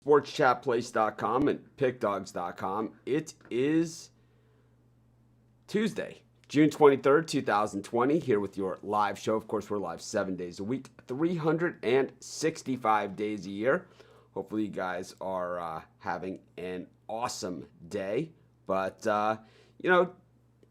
sportschatplace.com and pickdogs.com. It is Tuesday, June 23rd, 2020, here with your live show. Of course, we're live 7 days a week, 365 days a year. Hopefully you guys are having an awesome day. But,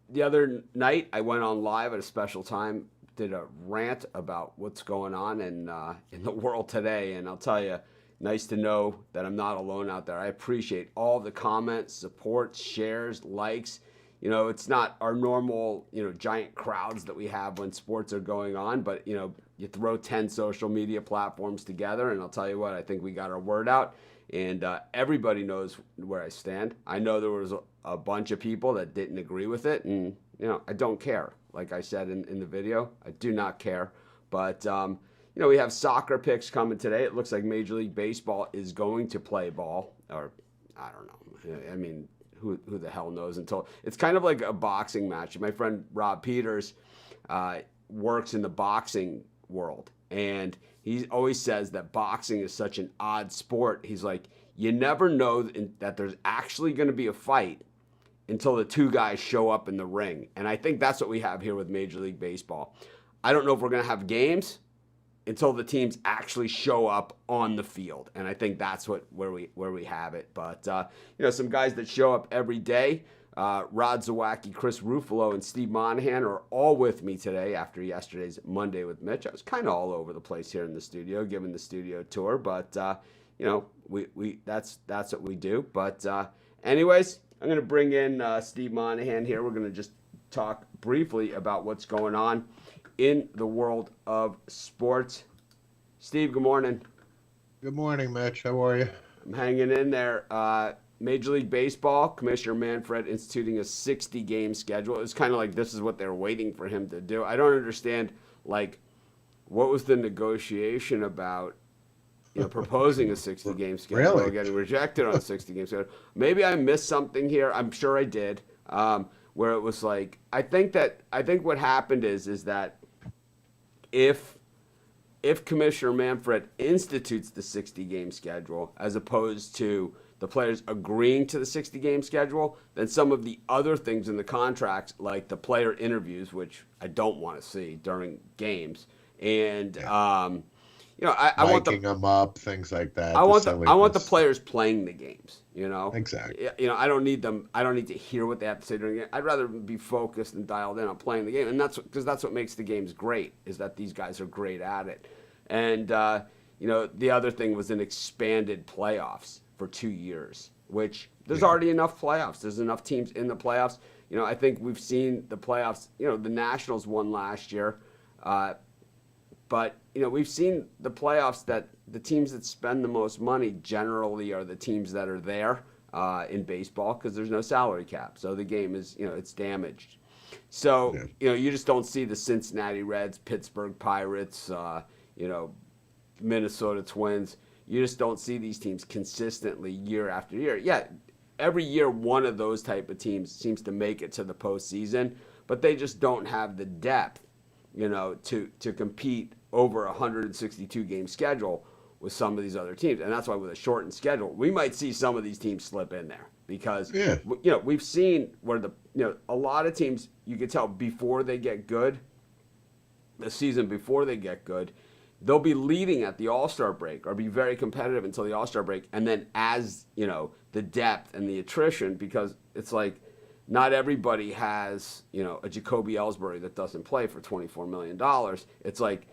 the other night I went on live at a special time, did a rant about what's going on in the world today. And I'll tell you, nice to know that I'm not alone out there. I appreciate all the comments, support, shares, likes. It's not our normal, giant crowds that we have when sports are going on, but, you throw 10 social media platforms together, and I'll tell you what, I think we got our word out, and everybody knows where I stand. I know there was a bunch of people that didn't agree with it, and, I don't care. Like I said in the video, I do not care. But, we have soccer picks coming today. It looks like Major League Baseball is going to play ball, or I don't know. I mean, who the hell knows until it's kind of like a boxing match. My friend Rob Peters works in the boxing world, and he always says that boxing is such an odd sport. He's like, you never know that there's actually going to be a fight until the two guys show up in the ring. And I think that's what we have here with Major League Baseball. I don't know if we're going to have games until the teams actually show up on the field. And I think that's where we have it. But, some guys that show up every day, Rod Zawacki, Chris Ruffalo, and Steve Monahan are all with me today after yesterday's Monday with Mitch. I was kind of all over the place here in the studio, giving the studio tour. But, we that's what we do. But anyways, I'm going to bring in Steve Monahan here. We're going to just talk briefly about what's going on in the world of sports. Steve, good morning. Good morning, Mitch. How are you? I'm hanging in there. Major League Baseball, Commissioner Manfred instituting a 60-game schedule. It's kind of like this is what they're waiting for him to do. I don't understand, what was the negotiation about proposing a 60-game schedule, really? Getting rejected on a 60-game schedule. Maybe I missed something here. I'm sure I did. Where it was like, I think what happened is that if Commissioner Manfred institutes the 60-game schedule as opposed to the players agreeing to the 60-game schedule, then some of the other things in the contracts, like the player interviews, which I don't want to see during games, and I want them up, things like that. I want the players playing the games. Exactly. I don't need them. I don't need to hear what they have to say during the game. I'd rather be focused and dialed in on playing the game, and that's what makes the games great. Is that these guys are great at it, and the other thing was an expanded playoffs for 2 years, which there's already enough playoffs. There's enough teams in the playoffs. I think we've seen the playoffs. The Nationals won last year. But, we've seen the playoffs that the teams that spend the most money generally are the teams that are there in baseball because there's no salary cap. So the game is, it's damaged. So, you just don't see the Cincinnati Reds, Pittsburgh Pirates, Minnesota Twins. You just don't see these teams consistently year after year. Yeah, every year one of those type of teams seems to make it to the postseason, but they just don't have the depth, to compete over a 162-game schedule with some of these other teams. And that's why with a shortened schedule, we might see some of these teams slip in there because, we've seen where a lot of teams, you can tell before they get good, the season before they get good, they'll be leading at the All-Star break or be very competitive until the All-Star break. And then as, the depth and the attrition, because it's like not everybody has, a Jacoby Ellsbury that doesn't play for $24 million. It's like,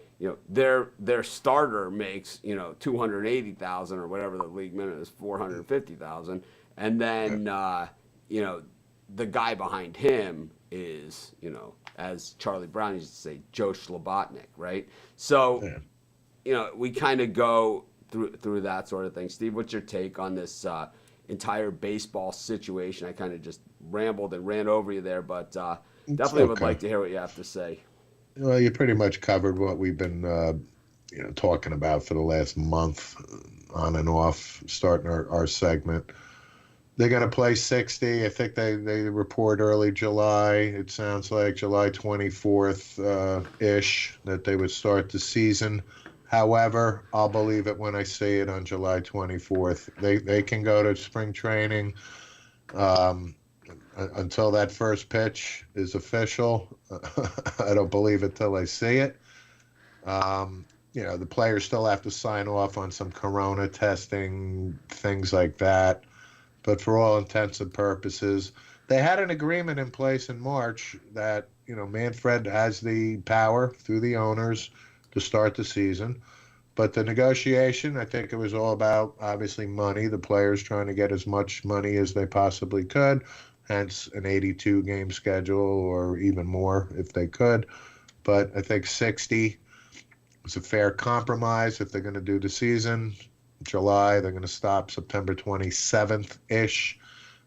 their starter makes, $280,000 or whatever the league minute is, $450,000. And then, the guy behind him is, as Charlie Brown used to say, Joe Slobotnik, right? So, we kind of go through that sort of thing. Steve, what's your take on this entire baseball situation? I kind of just rambled and ran over you there, but definitely would like to hear what you have to say. Well, you pretty much covered what we've been, talking about for the last month, on and off, starting our segment. They're going to play 60. I think they report early July. It sounds like July 24th ish that they would start the season. However, I'll believe it when I see it on July 24th. They can go to spring training um, until that first pitch is official. I don't believe it till I see it. The players still have to sign off on some corona testing, things like that. But for all intents and purposes, they had an agreement in place in March that, Manfred has the power through the owners to start the season. But the negotiation, I think it was all about obviously money, the players trying to get as much money as they possibly could, hence an 82 game schedule or even more if they could. But I think 60 was a fair compromise if they're going to do the season. July, they're going to stop September 27th ish.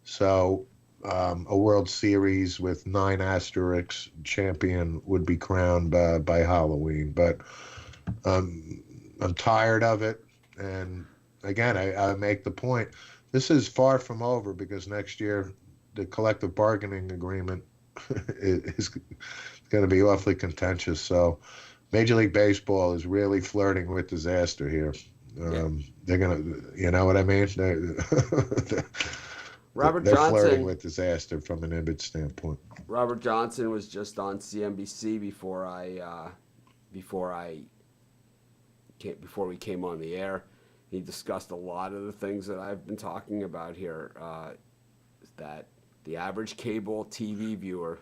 So a World Series with 9 asterisks champion would be crowned by Halloween. But I'm tired of it. And again, I make the point. This is far from over because next year the collective bargaining agreement is going to be awfully contentious. So Major League Baseball is really flirting with disaster here. They're going to, you know what I mean? They're flirting with disaster from an image standpoint. Robert Johnson was just on CNBC before we came on the air. He discussed a lot of the things that I've been talking about here. That the average cable TV viewer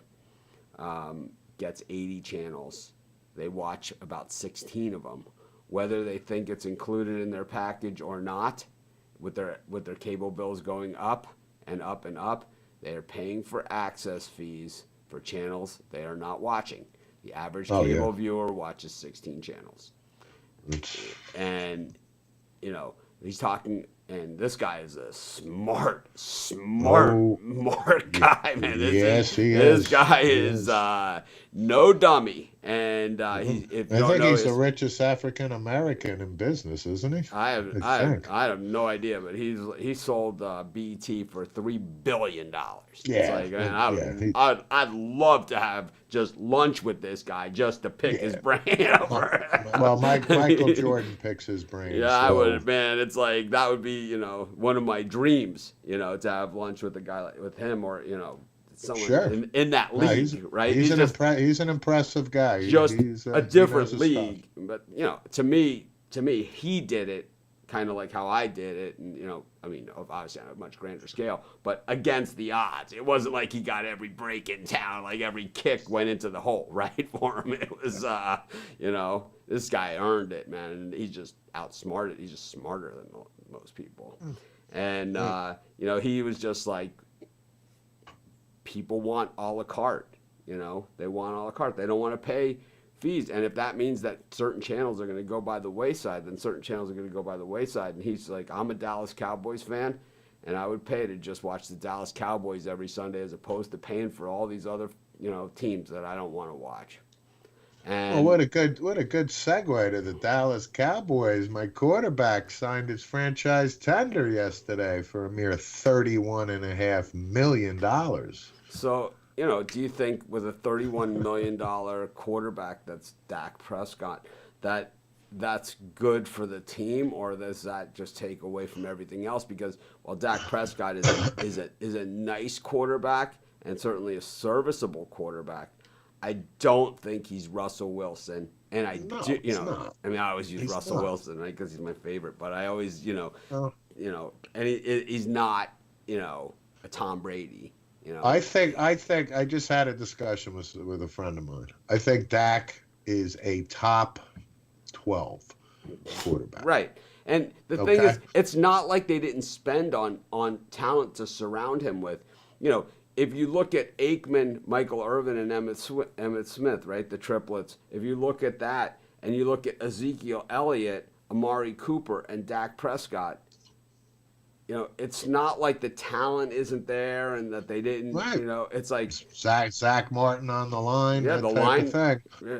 gets 80 channels. They watch about 16 of them. Whether they think it's included in their package or not, with their cable bills going up and up and up, they are paying for access fees for channels they are not watching. The average cable viewer watches 16 channels. And, he's talking, and this guy is a smart guy, man. This guy is no dummy. And if I think he's the richest African American in business, isn't he? I have no idea, but he sold BET for $3 billion. Yeah, it's like, man, I'd love to have just lunch with this guy just to pick his brain over. Well, Michael Jordan picks his brain. Yeah, so. I would, man. It's like that would be, one of my dreams, to have lunch with a guy with him or, someone in that league, right? He's an impressive guy. Just a different league, but to me, he did it kind of like how I did it, and obviously on a much grander scale, but against the odds. It wasn't like he got every break in town, like every kick went into the hole, right, for him. It was, this guy earned it, man, and he's just outsmarted. He's just smarter than most people, and he was just like. People want a la carte, they want a la carte. They don't want to pay fees. And if that means that certain channels are going to go by the wayside, then certain channels are going to go by the wayside. And he's like, I'm a Dallas Cowboys fan, and I would pay to just watch the Dallas Cowboys every Sunday as opposed to paying for all these other, teams that I don't want to watch. And what a good segue to the Dallas Cowboys. My quarterback signed his franchise tender yesterday for a mere $31.5 million. So, do you think with a $31 million quarterback that's Dak Prescott, that's good for the team, or does that just take away from everything else? Because while Dak Prescott is a nice quarterback and certainly a serviceable quarterback, I don't think he's Russell Wilson. And I always use Russell Wilson, right, because he's my favorite. But I always, and he's not, a Tom Brady. I think I just had a discussion with a friend of mine. I think Dak is a top 12 quarterback. Right. And the thing is, it's not like they didn't spend on talent to surround him with. If you look at Aikman, Michael Irvin, and Emmitt Smith, right, the triplets, if you look at that and you look at Ezekiel Elliott, Amari Cooper, and Dak Prescott, it's not like the talent isn't there and that they didn't, right. It's like Zach Martin on the line. Yeah, the line. Yeah.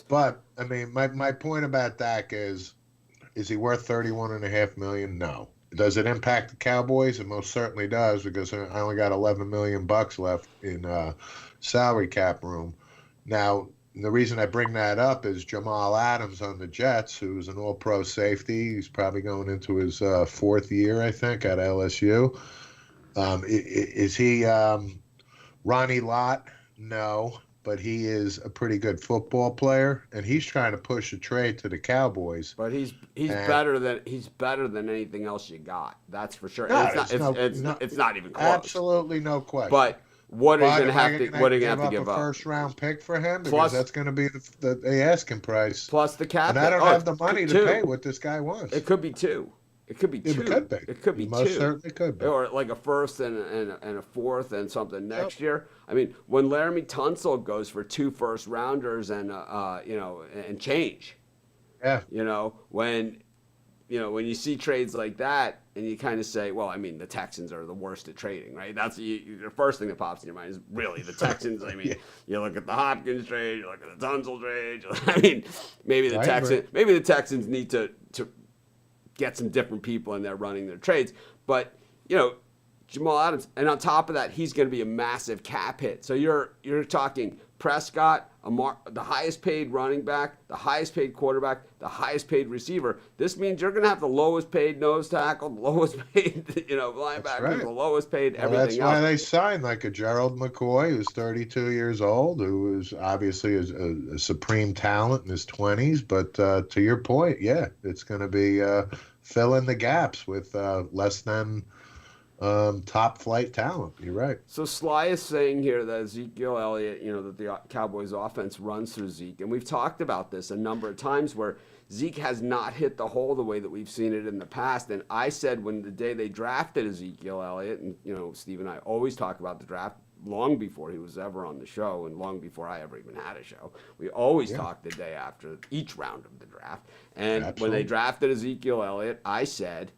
But I mean, my point about Dak is he worth $31.5 million? No. Does it impact the Cowboys? It most certainly does, because I only got $11 million left in salary cap room. Now, the reason I bring that up is Jamal Adams on the Jets, who's an all-pro safety. He's probably going into his fourth year, I think, at LSU. Is he Ronnie Lott? No, but he is a pretty good football player, and he's trying to push a trade to the Cowboys. But he's And better than anything else you got. That's for sure. no, And it's not even close. absolutely no question. But what are you But going to am I have to gonna what are you going to have to give a up? first round pick for him? Because Plus- that's going to be the asking price. Plus the cap. And I don't Oh, have the money to two. pay what this guy wants. It could be two. It could be Yeah, two. it could be. It could be It most two. certainly could be. Or like a first and a fourth and something next year. I mean, when Laramie Tunsil goes for 2 first rounders and and change, Yeah. when you see trades like that and you kind of say, well, I mean, the Texans are the worst at trading, right? That's the first thing that pops in your mind is really the Texans. I mean, you look at the Hopkins trade, you look at the Tunsil trade. I mean, maybe the Texans need to get some different people in there running their trades. But, Jamal Adams, and on top of that, he's going to be a massive cap hit. So you're talking Prescott, the highest paid running back, the highest paid quarterback, the highest paid receiver. This means you're going to have the lowest paid nose tackle, the lowest paid, linebacker, right. the lowest paid Well, everything that's else. why they signed like a Gerald McCoy, who's 32 years old, who is obviously a supreme talent in his 20s. But to your point, yeah, it's going to be fill in the gaps with less than top flight talent. You're right. So Sly is saying here that Ezekiel Elliott, that the Cowboys offense runs through Zeke. And we've talked about this a number of times where Zeke has not hit the hole the way that we've seen it in the past. And I said when the day they drafted Ezekiel Elliott, and, Steve and I always talk about the draft long before he was ever on the show and long before I ever even had a show. We always talk the day after each round of the draft. And when they drafted Ezekiel Elliott, I said,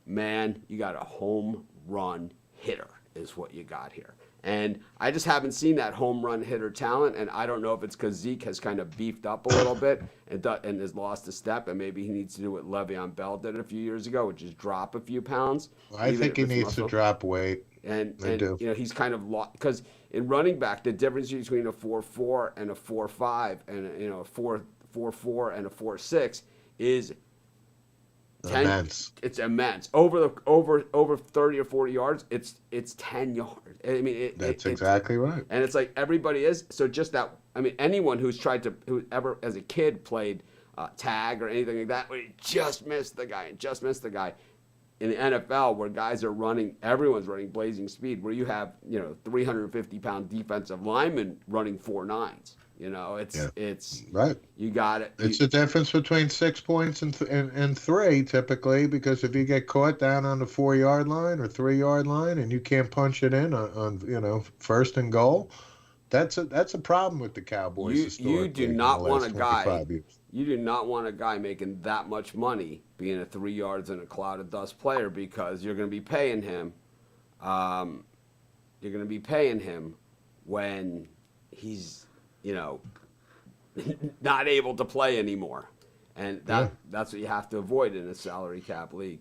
man, you got a home run hitter is what you got here. And I just haven't seen that home run hitter talent, and I don't know if it's because Zeke has kind of beefed up a little bit and has lost a step, and maybe he needs to do what Le'Veon Bell did a few years ago, which is drop a few pounds. Well, I think he needs to drop weight. And he's kind of lost because in running back, the difference between a 4.4 and a 4.5 and a 4.4 and a 4.6 is immense. It's immense. Over 30 or 40 yards, it's 10 yards. I mean, that's exactly right. And it's like everybody is. So just that. I mean, anyone who ever as a kid played tag or anything like that, where you just missed the guy and just missed the guy. In the NFL, where guys are running, everyone's running blazing speed, where you have 350-pound defensive linemen running 4.9s. It's right. You got it. It's the difference between 6 points and 3 typically, because if you get caught down on the 4-yard line or 3-yard line and you can't punch it in on first and goal, that's a problem with the Cowboys. You do not want a guy. Years. You do not want a guy making that much money being a 3 yards in a cloud of dust player, because you're going to be paying him. You're going to be paying him when he's not able to play anymore, and that's what you have to avoid in a salary cap league.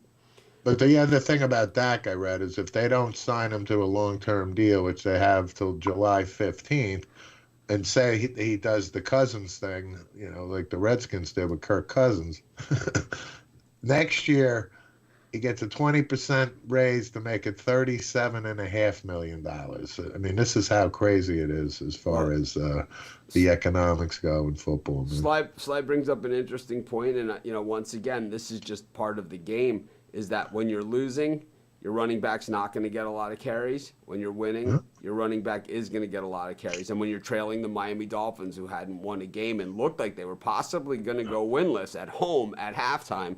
But the other thing about Dak I read is if they don't sign him to a long-term deal, which they have till July 15th, and say he does the Cousins thing, like the Redskins did with Kirk Cousins, next year he gets a 20% raise to make it $37.5 million. I mean, this is how crazy it is as far as the economics go in football. Sly brings up an interesting point, and once again, this is just part of the game. Is that when you're losing, your running back's not going to get a lot of carries. When you're winning, your running back is going to get a lot of carries. And when you're trailing the Miami Dolphins, who hadn't won a game and looked like they were possibly going to go winless at home at halftime,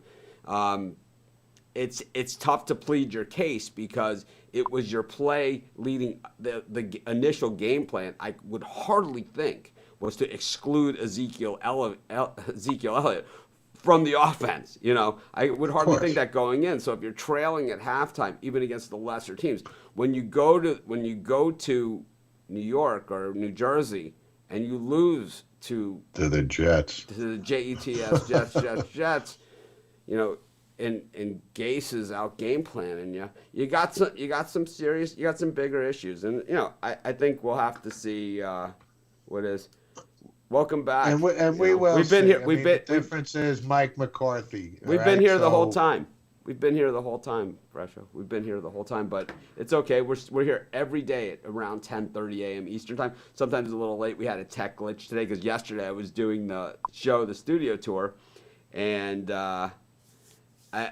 it's tough to plead your case, because it was your play leading the initial game plan. I would hardly think was to exclude Ezekiel Elliott from the offense. I would hardly think that going in. So if you're trailing at halftime, even against the lesser teams, when you go to New York or New Jersey and you lose to the Jets, to the Jets, and Gase is out game planning you got some bigger issues, and I think we'll have to see Welcome back. We will We've been see. here. I mean, the difference is Mike McCarthy. All We've been right, here the whole so time. We've been here the whole time, Fresho. We've been here the whole time, but it's okay. We're here every day at around 10:30 a.m. Eastern time. Sometimes a little late. We had a tech glitch today because yesterday I was doing the studio tour, and I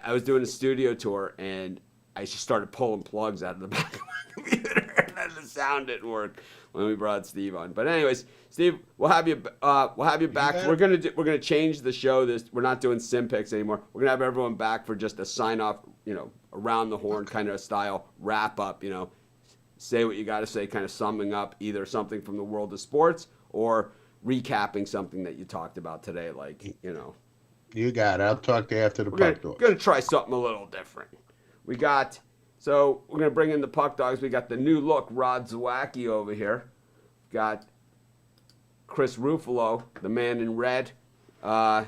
was doing a studio tour, and I just started pulling plugs out of the back of my computer, and then the sound didn't work when we brought Steve on. But anyways, Steve, we'll have you back. bet. We're gonna change the show. We're not doing sim picks anymore. We're gonna have everyone back for just a sign off, around the horn kind of style wrap up. Say what you got to say, kind of summing up either something from the world of sports or recapping something that you talked about today, like. you got it. I'll talk to you after the We're puck doors. gonna try something a little different. We're gonna bring in the puck dogs. We got the new look Rod Zawacki over here. Got Chris Ruffalo, the man in red. Rod,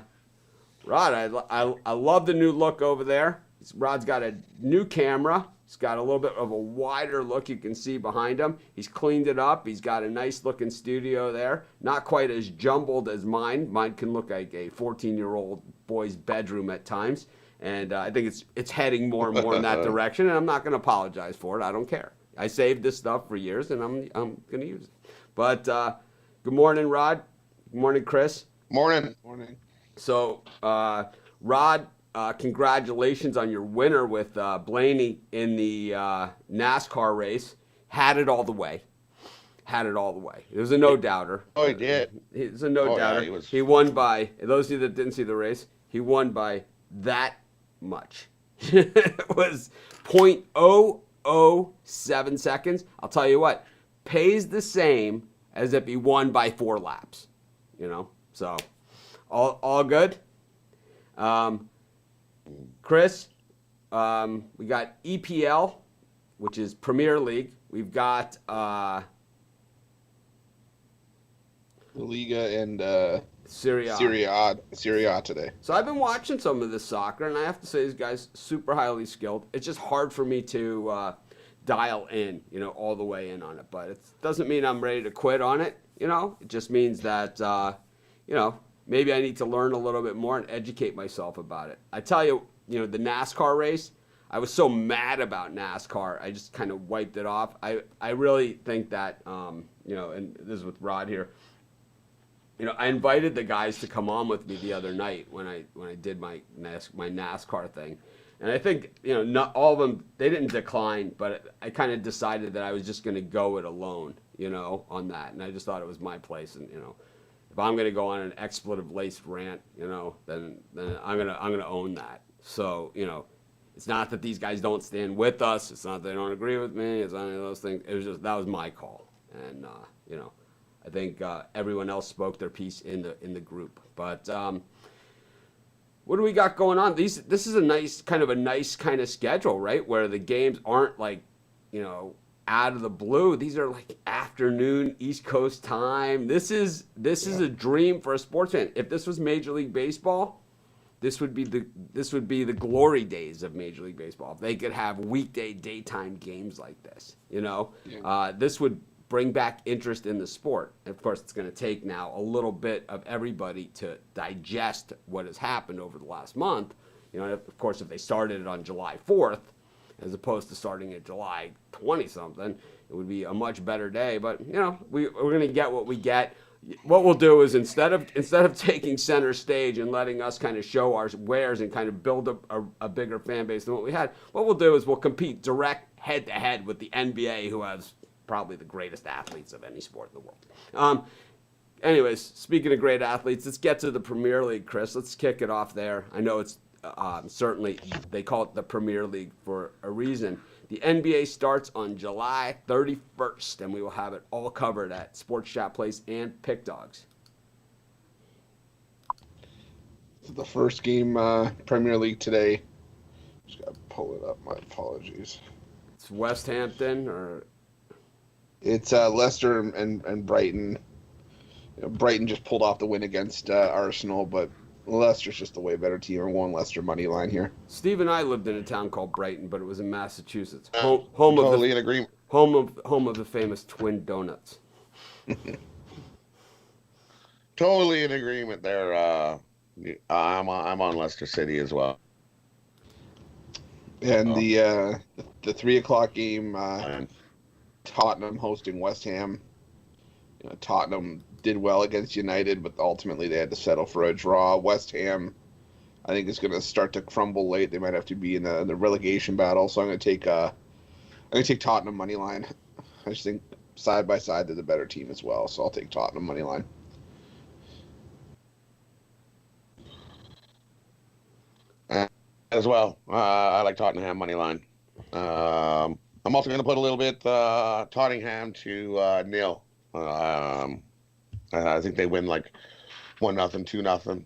I love the new look over there. Rod's got a new camera. He's got a little bit of a wider look you can see behind him. He's cleaned it up. He's got a nice looking studio there. Not quite as jumbled as mine. Mine can look like a 14-year-old boy's bedroom at times. And I think it's heading more and more in that direction. And I'm not going to apologize for it. I don't care. I saved this stuff for years, and I'm going to use it. But good morning, Rod. Good morning, Chris. Morning. So, Rod, congratulations on your winner with Blaney in the NASCAR race. Had it all the way. It was a no-doubter. Oh, he did. It was a no-doubter. Yeah, he won by, those of you that didn't see the race, he won by that much. It was 0.007 seconds. I'll tell you what, pays the same as if he won by 4 laps. So all good. Chris, we got EPL, which is Premier League. We've got The Liga and Serie A. Serie A today. So I've been watching some of this soccer, and I have to say these guys super highly skilled. It's just hard for me to dial in, all the way in on it. But it doesn't mean I'm ready to quit on it. It just means that maybe I need to learn a little bit more and educate myself about it. I tell you, the NASCAR race, I was so mad about NASCAR, I just kind of wiped it off. I really think that, and this is with Rod here, I invited the guys to come on with me the other night when I did my NASCAR thing. And I think, not all of them, they didn't decline, but I kind of decided that I was just going to go it alone, on that. And I just thought it was my place. And, if I'm going to go on an expletive-laced rant, then I'm gonna own that. So, it's not that these guys don't stand with us. It's not that they don't agree with me. It's not any of those things. It was just, that was my call. And, I think everyone else spoke their piece in the group. But what do we got going on? This is a nice kind of schedule, right? Where the games aren't like, out of the blue. These are like afternoon East Coast time. This is a dream for a sports fan. If this was Major League Baseball, this would be the glory days of Major League Baseball. If they could have weekday daytime games like this, this would bring back interest in the sport. And of course, it's going to take now a little bit of everybody to digest what has happened over the last month. Of course, if they started it on July 4th, as opposed to starting at July 20-something, it would be a much better day. But, we're going to get what we get. What we'll do is instead of taking center stage and letting us kind of show our wares and kind of build a bigger fan base than what we had, what we'll do is we'll compete direct head-to-head with the NBA, who has probably the greatest athletes of any sport in the world. Anyways, speaking of great athletes, let's get to the Premier League, Chris. Let's kick it off there. I know it's certainly they call it the Premier League for a reason. The NBA starts on July 31st, and we will have it all covered at Sports Chat Place and Pick Dogs. The first game, Premier League today. Just got to pull it up. My apologies. It's West Hampton or... It's Leicester and Brighton. Brighton just pulled off the win against Arsenal, but Leicester's just a way better team. We're going Leicester money line here. Steve and I lived in a town called Brighton, but it was in Massachusetts. Totally in agreement. Home of the famous Twin Donuts. totally in agreement there. I'm on Leicester City as well. And Oh, the 3 o'clock game, and Tottenham hosting West Ham. Tottenham did well against United, but ultimately they had to settle for a draw. West Ham, I think, is going to start to crumble late. They might have to be in the relegation battle. So I'm going to take Tottenham money line. I just think side by side they're the better team as well. So I'll take Tottenham money line. as well. I like Tottenham money line. I'm also going to put a little bit Tottenham to nil. I think they win like 1-0, 2-0.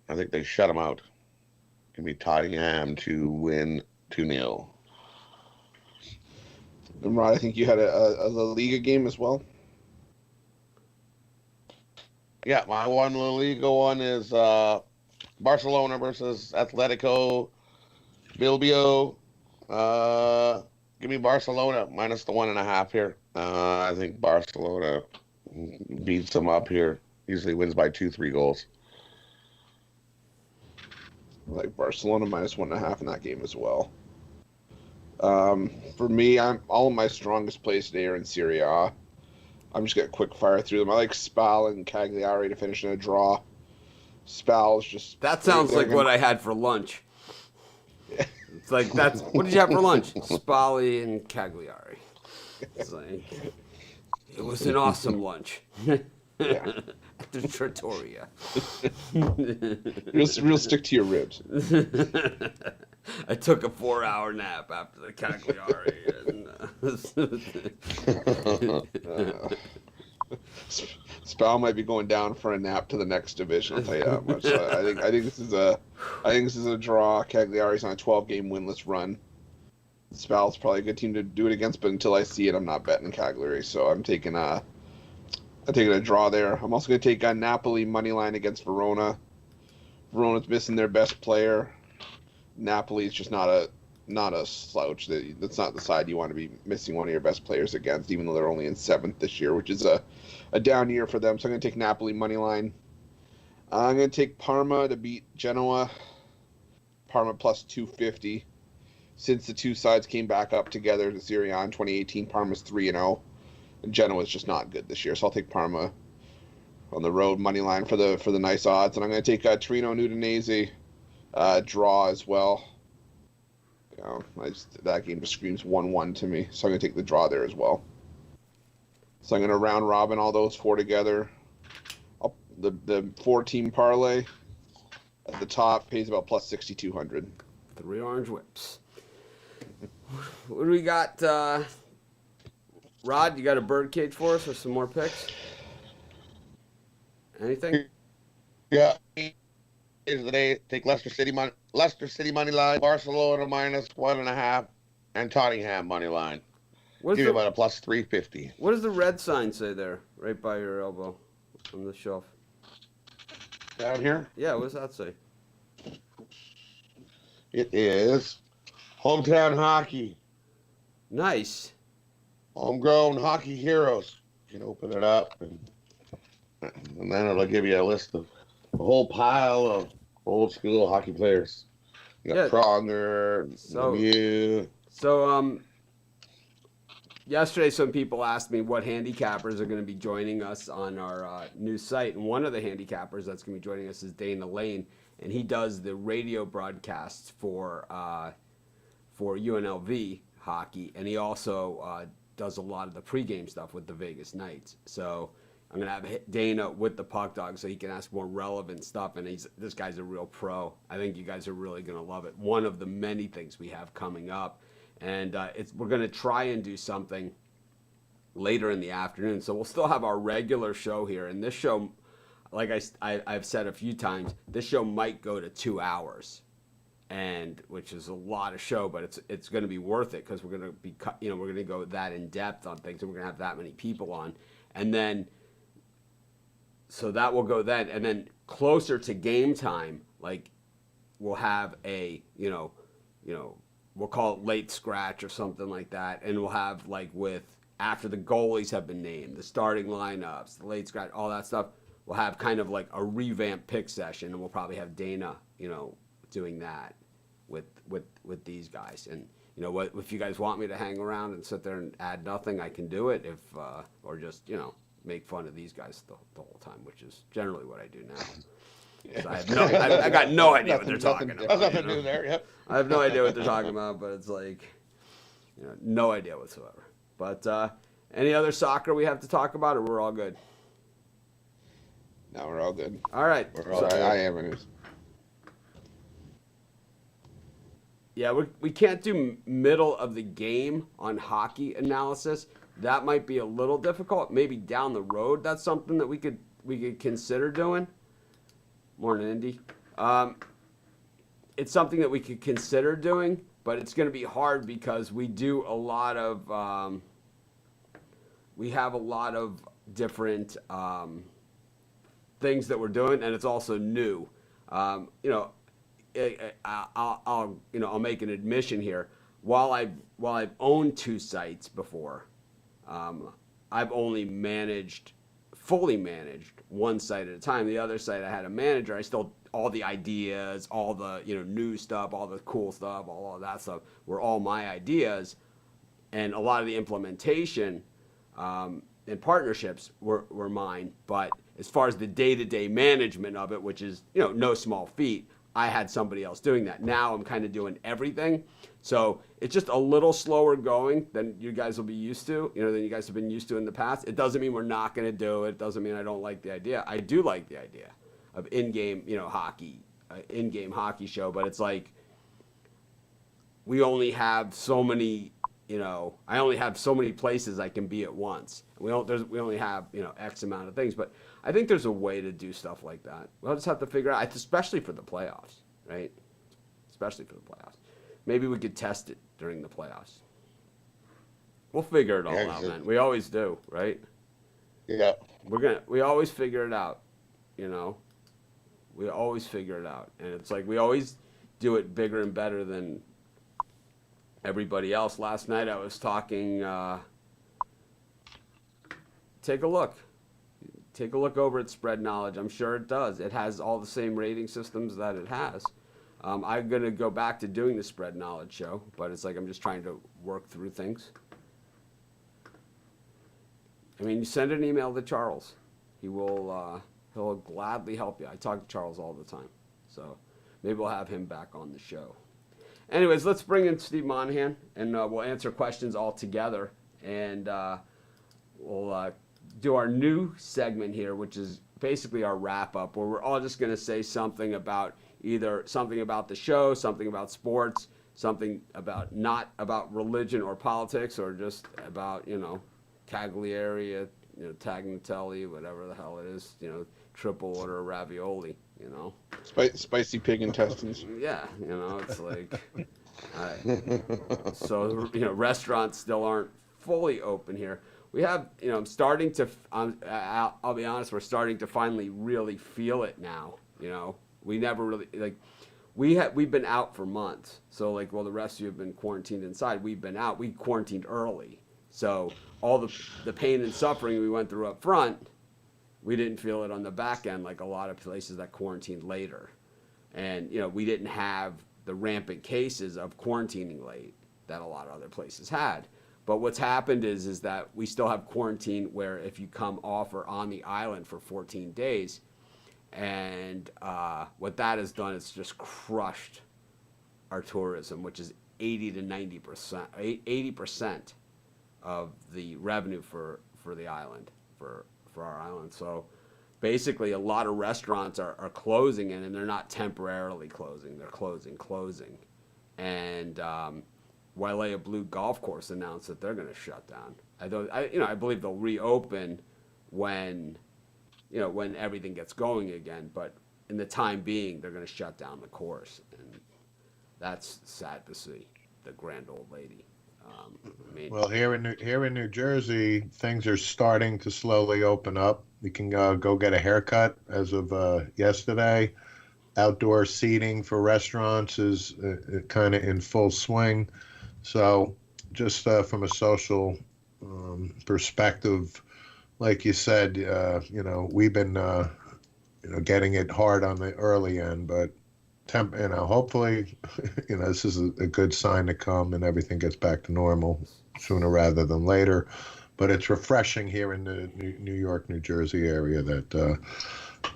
I think they shut them out. Give me Tottenham to win 2-0. And Rod, I think you had a La Liga game as well. Yeah, my one La Liga one is Barcelona versus Atletico Bilbao. Give me Barcelona minus the 1.5 here. I think Barcelona beats them up here. Usually wins by 2-3 goals. I like Barcelona minus 1.5 in that game as well. For me, all of my strongest plays today are in Serie A. I'm just gonna quick fire through them. I like Spal and Cagliari to finish in a draw. Spal's just That sounds like what I had for lunch. Yeah. It's like what did you have for lunch? Spalli and Cagliari. It's like it was an awesome lunch. Yeah. At the Trattoria. real stick to your ribs. I took a 4-hour nap after the Cagliari. Spal might be going down for a nap to the next division. I'll tell you that much. So I think this is a draw. Cagliari's on a 12-game winless run. Spal's probably a good team to do it against, but until I see it, I'm not betting Cagliari. So I'm taking a draw there. I'm also going to take Napoli money line against Verona. Verona's missing their best player. Napoli's just not a slouch. That's not the side you want to be missing one of your best players against, even though they're only in 7th this year, which is a down year for them. So I'm going to take Napoli money line. I'm going to take Parma to beat Genoa. Parma plus 250. Since the two sides came back up together to Serie A in 2018, Parma's 3-0. And Genoa's just not good this year. So I'll take Parma on the road money line for the nice odds. And I'm going to take Torino Udinese draw as well. That game just screams 1-1 to me. So I'm going to take the draw there as well. So I'm going to round robin all those four together. The 4-team parlay at the top pays about plus 6,200. 3 orange whips. What do we got? Rod, you got a birdcage for us or some more picks? Anything? Yeah. Today, take Leicester City money line, Barcelona minus 1.5, and Tottenham money line. Give you about a plus 350. What does the red sign say there, right by your elbow on the shelf? Down here? Yeah, what does that say? It is Hometown Hockey. Nice. Homegrown hockey heroes. You can open it up, and then it'll give you a list of a whole pile of old school hockey players. You got Pronger, Lemieux. So, yesterday some people asked me what handicappers are going to be joining us on our new site, and one of the handicappers that's going to be joining us is Dana Lane, and he does the radio broadcasts for UNLV hockey, and he also does a lot of the pregame stuff with the Vegas Knights. So I'm going to have Dana with the Puck Dog so he can ask more relevant stuff, and this guy's a real pro. I think you guys are really going to love it. One of the many things we have coming up, and we're going to try and do something later in the afternoon. So we'll still have our regular show here, and this show, like I've said a few times, this show might go to 2 hours. And which is a lot of show, but it's going to be worth it because we're going to be we're going to go that in depth on things, and we're going to have that many people on, and then so that will go then, and then closer to game time, like we'll have a we'll call it late scratch or something like that, and we'll have like with after the goalies have been named, the starting lineups, the late scratch, all that stuff. we'll have kind of like a revamped pick session, and we'll probably have Dana, doing that with these guys. And what if you guys want me to hang around and sit there and add nothing, I can do it. If or just make fun of these guys the whole time, which is generally what I do now. Yeah. So I got no idea what they're talking about. That's nothing new there. Yep. I have no idea what they're talking about, but it's like, no idea whatsoever. But any other soccer we have to talk about, or we're all good? No, we're all good. All right. We're all good. I am anyways. Yeah, we can't do middle of the game on hockey analysis. That might be a little difficult. Maybe down the road, that's something that we could consider doing. Morning, Indy. It's something that we could consider doing, but it's going to be hard because we do a lot of we have a lot of different things that we're doing, and it's also new. I'll make an admission here. While I've owned 2 sites before, I've only fully managed one site at a time. The other site I had a manager. I still, all the ideas, all the new stuff, all the cool stuff, all of that stuff were all my ideas, and a lot of the implementation and partnerships were mine. But as far as the day-to-day management of it, which is no small feat, I had somebody else doing that. Now I'm kind of doing everything. So it's just a little slower going than you guys will be used to, than you guys have been used to in the past. It doesn't mean we're not going to do it. It doesn't mean I don't like the idea. I do like the idea of in-game, hockey, in-game hockey show. But it's like we only have so many, I only have so many places I can be at once. We only have, X amount of things. But I think there's a way to do stuff like that. We'll just have to figure out, especially for the playoffs, right? Especially for the playoffs. Maybe we could test it during the playoffs. We'll figure it all out, man. We always do, right? Yeah. We always figure it out, We always figure it out. And it's like we always do it bigger and better than everybody else. Last night I was talking, take a look. Take a look over at Spread Knowledge. I'm sure it does. It has all the same rating systems that it has. I'm going to go back to doing the Spread Knowledge show, but it's like I'm just trying to work through things. I mean, you send an email to Charles. He'll gladly help you. I talk to Charles all the time. So maybe we'll have him back on the show. Anyways, let's bring in Steve Monahan, and we'll answer questions all together. And we'll do our new segment here, which is basically our wrap-up, where we're all just going to say something about either something about the show, something about sports, something about not about religion or politics, or just about, Cagliari, Tagliatelle, whatever the hell it is, triple order ravioli, Spicy pig intestines. Yeah, it's like, so, restaurants still aren't fully open here. We have, I'm starting to, I'll be honest, we're starting to finally really feel it now, We never really, we've been out for months. So, while the rest of you have been quarantined inside, we've been out. We quarantined early. So, all the pain and suffering we went through up front, we didn't feel it on the back end like a lot of places that quarantined later. And, we didn't have the rampant cases of quarantining late that a lot of other places had. But what's happened is that we still have quarantine where if you come off or on the island for 14 days, and what that has done is just crushed our tourism, which is 80 to 90%, 80% of the revenue for the island, for our island. So basically a lot of restaurants are closing, and they're not temporarily closing, they're closing. And Wailea Blue Golf Course announced that they're going to shut down. I believe they'll reopen when everything gets going again. But in the time being, they're going to shut down the course, and that's sad to see. The grand old lady. Well, here in New Jersey, things are starting to slowly open up. You can go get a haircut as of yesterday. Outdoor seating for restaurants is kind of in full swing. So just from a social perspective, like you said, we've been, getting it hard on the early end, but hopefully, this is a good sign to come and everything gets back to normal sooner rather than later. But it's refreshing here in the New York, New Jersey area that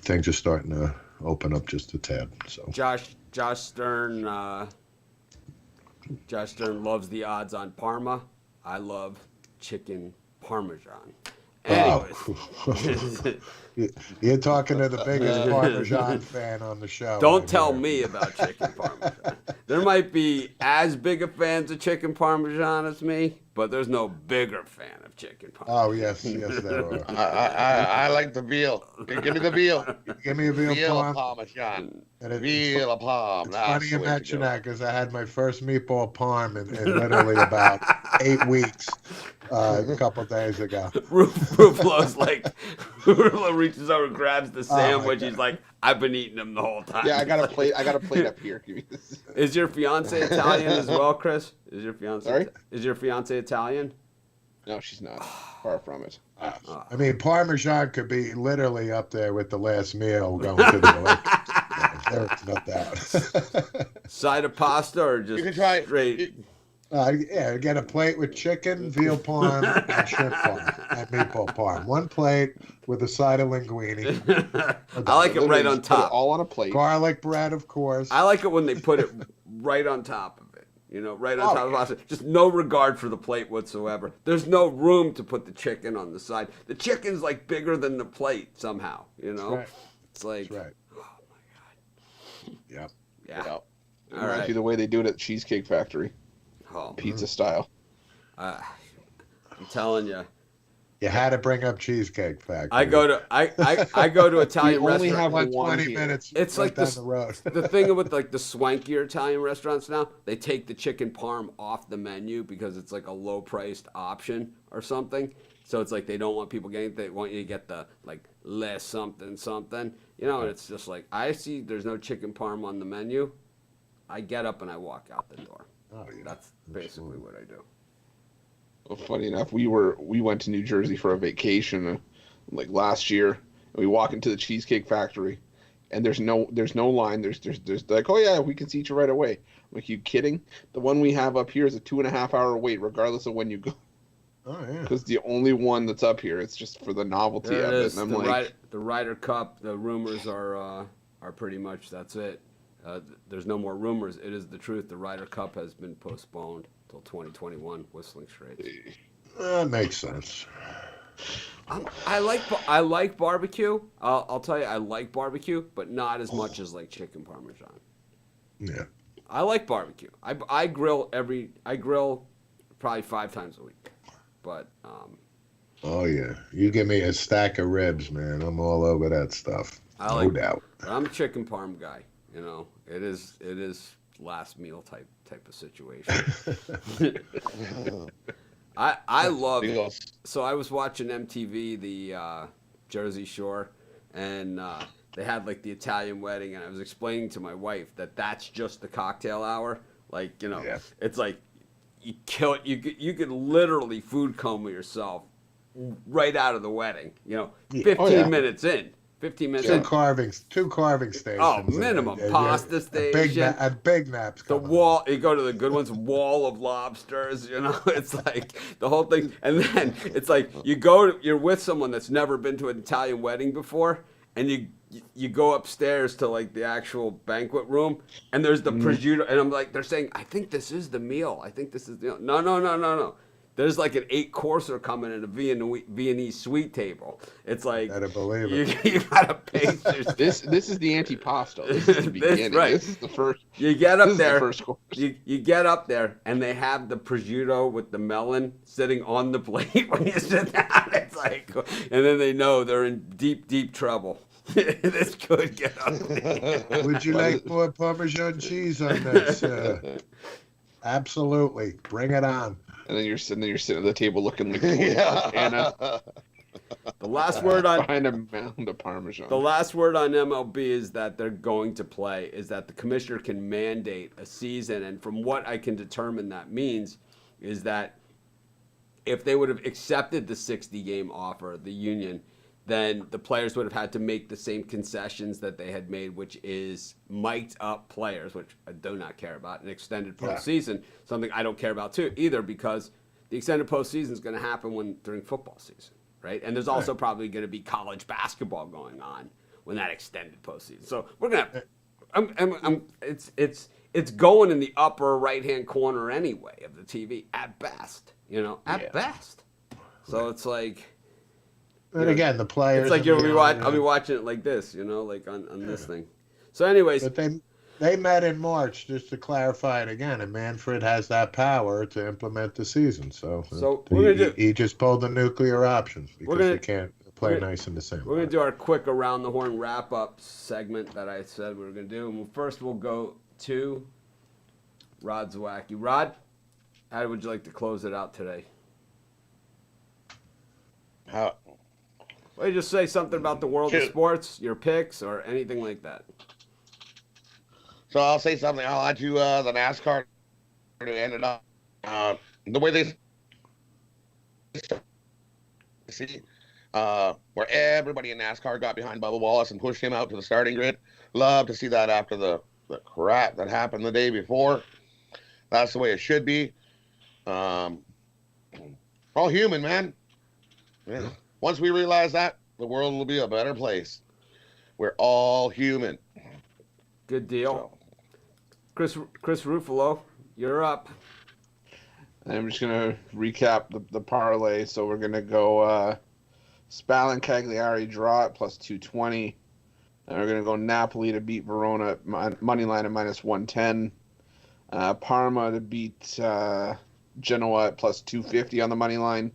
things are starting to open up just a tad. So Josh Stern loves the odds on Parma. I love chicken parmesan. Anyways. You're talking to the biggest Parmesan fan on the show. Don't right tell here. me about chicken parmesan. There might be as big a fans of chicken parmesan as me, but there's no bigger fan of chicken parmesan. Oh, yes, there are. I like the veal. Give me the veal. Give me a veal parm. Parmesan. And Veal parm. It's funny you mention that because I had my first meatball parm in literally about 8 weeks a couple of days ago. Ruflo reaches over, grabs the sandwich. He's like, "I've been eating them the whole time." Yeah, I got a plate. I got a plate up here. Give me this. Is your fiance Italian as well, Chris? Is your fiance? Sorry? Is your fiance Italian? No, she's not. Far from it. I mean, Parmesan could be literally up there with the last meal going to the Olympics. There's no doubt. Side of pasta or just You can try straight? Get a plate with chicken, veal parm, and shrimp parm, and meatball parm. One plate with a side of linguine. I like it right on Just put it top. all on a plate. Garlic bread, of course. I like it when they put it right on top of it. Right on top of the pasta. Just no regard for the plate whatsoever. There's no room to put the chicken on the side. The chicken's like bigger than the plate somehow. Right. It's like, That's right. oh my god. Yep. Yeah. Yeah. All Reminds right. you the way they do it at Cheesecake Factory, Oh, pizza style. I'm telling you. You had to bring up Cheesecake Factory. I go to Italian We only restaurants. have Like one 20 here. minutes It's right like down this- the road. The thing with like the swankier Italian restaurants now, they take the chicken parm off the menu because it's like a low priced option or something. So it's like they don't want people getting. They want you to get the like less something something. And it's just like I see there's no chicken parm on the menu. I get up and I walk out the door. Oh, yeah. That's basically what I do. Well, funny enough, we went to New Jersey for a vacation like last year, and we walk into the Cheesecake Factory, and there's no line. There's like, oh yeah, we can seat you right away. I'm like, you kidding? The one we have up here is a 2.5 hour wait, regardless of when you go, Oh, yeah. because the only one that's up here, it's just for the novelty There of it it. is. And I'm The Ryder Cup. The rumors are pretty much that's it. There's no more rumors. It is the truth. The Ryder Cup has been postponed till 2021. Whistling Straits. That makes sense. I like barbecue. I'll tell you, I like barbecue, but not as much as like chicken parmesan. Yeah. I like barbecue. I grill probably 5 times a week, but Oh, yeah. You give me a stack of ribs, man. I'm all over that stuff. No doubt. But I'm a chicken parm guy. It is last meal type of situation. I love. So I was watching MTV, the Jersey Shore, and they had like the Italian wedding, and I was explaining to my wife that that's just the cocktail hour. Like Yeah. it's like you kill it. You could literally food coma yourself right out of the wedding. 15 minutes in. 15 minutes Two in. carving stations. Oh, minimum. Pasta station. A big naps. The coming wall, you go to the good ones, wall of lobsters, it's like the whole thing. And then it's like you're with someone that's never been to an Italian wedding before, and you go upstairs to like the actual banquet room, and there's the prosciutto, and I'm like, they're saying, I think this is the meal. I think this is the meal. No. There's like an 8-courser coming in a Viennese sweet table. It's like Gotta believe it. you gotta pace yourself. This is the antipasto. This is the beginning. right. This is the first. You get up This is there. the first course. You get up there, and they have the prosciutto with the melon sitting on the plate when you sit down. It's like, and then they know they're in deep trouble. This could get ugly. Would you like more Parmesan cheese on this? Absolutely. Bring it on. And then you're sitting at the table looking like Yeah. The last word on behind a mound of Parmesan. The last word on MLB is that they're going to play, is that the commissioner can mandate a season. And from what I can determine that means is that if they would have accepted the 60-game offer, the union, then the players would have had to make the same concessions that they had made, which is mic'd up players, which I do not care about, an extended postseason, something I don't care about too either, because the extended postseason is going to happen during football season, right? And there's also probably going to be college basketball going on when that extended postseason. So we're gonna, it's going in the upper right-hand corner anyway of the TV at best, at best. So it's like. And again, the players. It's like I'll be watching it like this, like on this thing. So, anyways. But they met in March, just to clarify it again, and Manfred has that power to implement the season. So he just pulled the nuclear options because they can't play nice in December. We're going to do our quick around the horn wrap up segment that I said we were going to do. And first, we'll go to Rod Zawacki. Rod, how would you like to close it out today? Well, you just say something about the world of sports, your picks, or anything like that. So I'll say something. I'll add you the NASCAR to end it up. The way they see where everybody in NASCAR got behind Bubba Wallace and pushed him out to the starting grid. Love to see that after the crap that happened the day before. That's the way it should be. We're all human, man. Yeah. Once we realize that, the world will be a better place. We're all human. Good deal. Chris Ruffalo, you're up. I'm just going to recap the parlay. So we're going to go Spal and Cagliari draw at plus 220. And we're going to go Napoli to beat Verona at money line at minus 110. Parma to beat Genoa at plus 250 on the money line.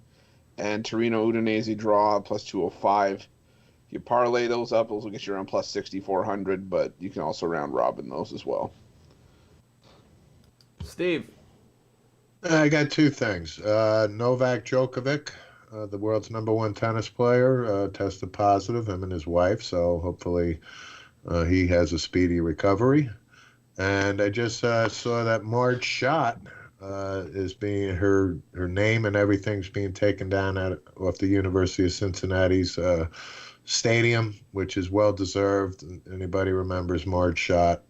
And Torino Udinese draw plus 205. If you parlay those up, those will get you around plus 6,400, but you can also round robin those as well. Steve. I got two things. Novak Djokovic, the world's #1 tennis player, tested positive, him and his wife, so hopefully he has a speedy recovery. And I just saw that Marge Schott is being her name and everything's being taken down off the University of Cincinnati's stadium, which is well deserved. Anybody remembers Marge Schott?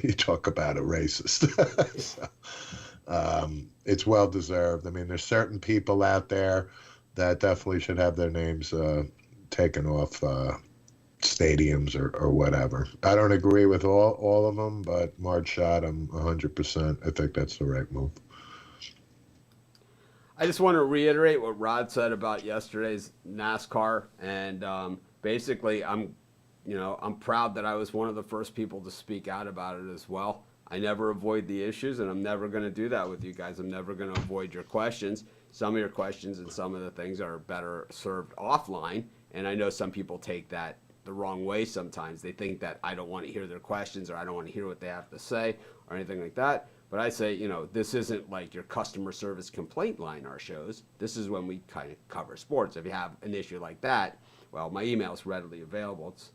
You talk about a racist. So, it's well deserved. I mean, there's certain people out there that definitely should have their names taken off stadiums or whatever. I don't agree with all of them, but Marge Schott, I'm 100%. I think that's the right move. I just want to reiterate what Rod said about yesterday's NASCAR, and basically, I'm proud that I was one of the first people to speak out about it as well. I never avoid the issues, and I'm never going to do that with you guys. I'm never going to avoid your questions. Some of your questions and some of the things are better served offline, and I know some people take that the wrong way sometimes. They think that I don't want to hear their questions or I don't want to hear what they have to say or anything like that. But I say, this isn't like your customer service complaint line, our shows. This is when we kind of cover sports. If you have an issue like that, well, my email is readily available. It's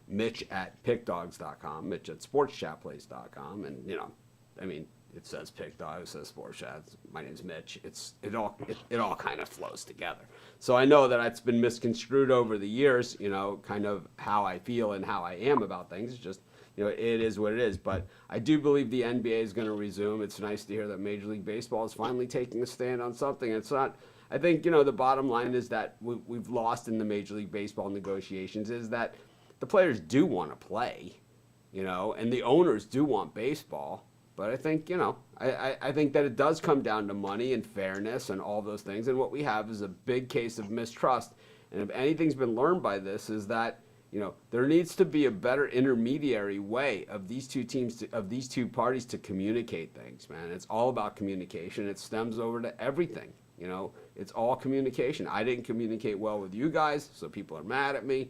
Mitch@pickdogs.com, Mitch@sportschatplays.com. And, it says Pick Dog, it says Sports Chat. My name's Mitch. It all kind of flows together. So I know that it's been misconstrued over the years, kind of how I feel and how I am about things. It's just, it is what it is. But I do believe the NBA is going to resume. It's nice to hear that Major League Baseball is finally taking a stand on something. It's not. I think, the bottom line is that we've lost in the Major League Baseball negotiations is that the players do want to play, and the owners do want baseball. But I think, I think that it does come down to money and fairness and all those things. And what we have is a big case of mistrust. And if anything's been learned by this is that, there needs to be a better intermediary way of these two teams, of these two parties to communicate things, man. It's all about communication. It stems over to everything. It's all communication. I didn't communicate well with you guys, so people are mad at me.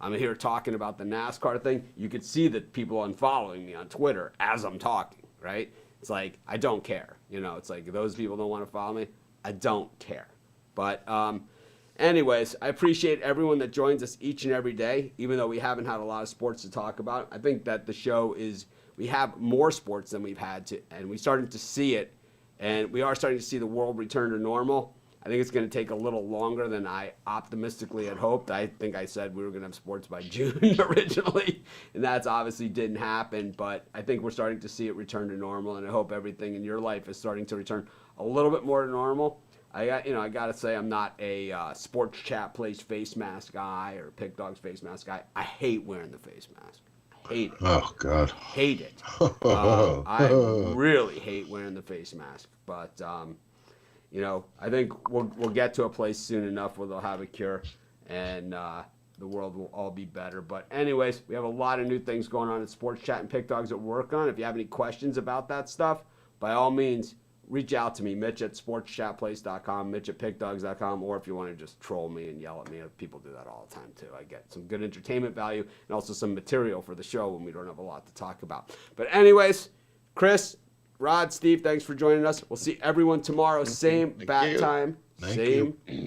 I'm here talking about the NASCAR thing. You could see that people are unfollowing me on Twitter as I'm talking, right? It's like, I don't care. It's like, those people don't want to follow me. I don't care. But anyways, I appreciate everyone that joins us each and every day, even though we haven't had a lot of sports to talk about. I think that the show we have more sports than we've had to, and we started to see it and we are starting to see the world return to normal. I think it's going to take a little longer than I optimistically had hoped. I think I said we were going to have sports by June originally, and that's obviously didn't happen. But I think we're starting to see it return to normal, and I hope everything in your life is starting to return a little bit more to normal. I got to say I'm not a sports chat place face mask guy or Pick Dogs face mask guy. I hate wearing the face mask. Hate it. Oh God. Hate it. I really hate wearing the face mask, but. I think we'll get to a place soon enough where they'll have a cure, and the world will all be better. But anyways, we have a lot of new things going on at Sports Chat and Pick Dogs at work on. If you have any questions about that stuff, by all means, reach out to me, Mitch at sportschatplace.com, Mitch at pickdogs.com, or if you want to just troll me and yell at me. People do that all the time, too. I get some good entertainment value and also some material for the show when we don't have a lot to talk about. But anyways, Chris, Rod, Steve, thanks for joining us. We'll see everyone tomorrow. Same bat time, Thank same you.